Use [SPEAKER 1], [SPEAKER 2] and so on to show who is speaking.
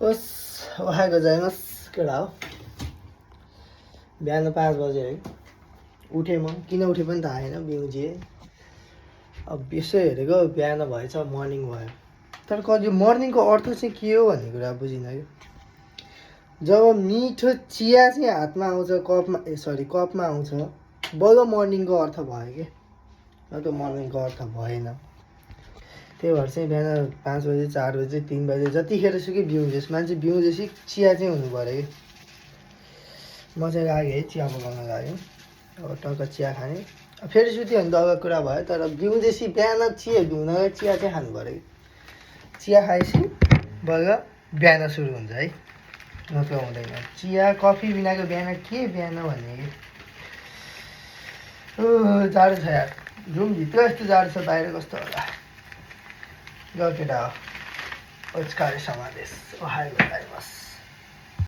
[SPEAKER 1] ओस् ओहाई गोजाइमास केटा हो बिहान 5 बजे है उठेँ म किन उठेँ पनि थाहा छैन बिउजिएँ अब यसो हेरेको बिहान भएछ मर्निङ भयो तर कति मर्निङको अर्थ चाहिँ के हो भन्ने कुरा बुझिनँ कि जब मिठो चिया चाहिँ हातमा आउँछ कपमा आउँछ बल्ल मर्निङको अर्थ भयो कि न त मर्निङको अर्थ भएन त्यही भएर चाहिँ बिहान 5 बजे 4 बजे 3 बजे जतिखेर सुकै बिउजेस् मान्छे बिउजेपछि चिया चाहिँ हुनु पऱ्यो कि म चाहिँ लाग्यो है चिया पकाउन लाग्यो अब टक्क चिया खाने फेरि सुत्यो भने त अर्को कुरा भयो तर बिउजेपछि बिहान चिया बिउनलाई चिया चाहिँ खानु पऱ्यो कि चिया खाएपछि बल्ल बिहान सुरु हुन्छ है नत्र हुँदैन चिया कफी बिनाको बिहान के बिहान भन्ने कि जाडो छ यार रुम भित्र यस्तो जाडो छ बाहिर कस्तो होला ल केटा हो ओस्कार समादेश ओहाई गोजाइमास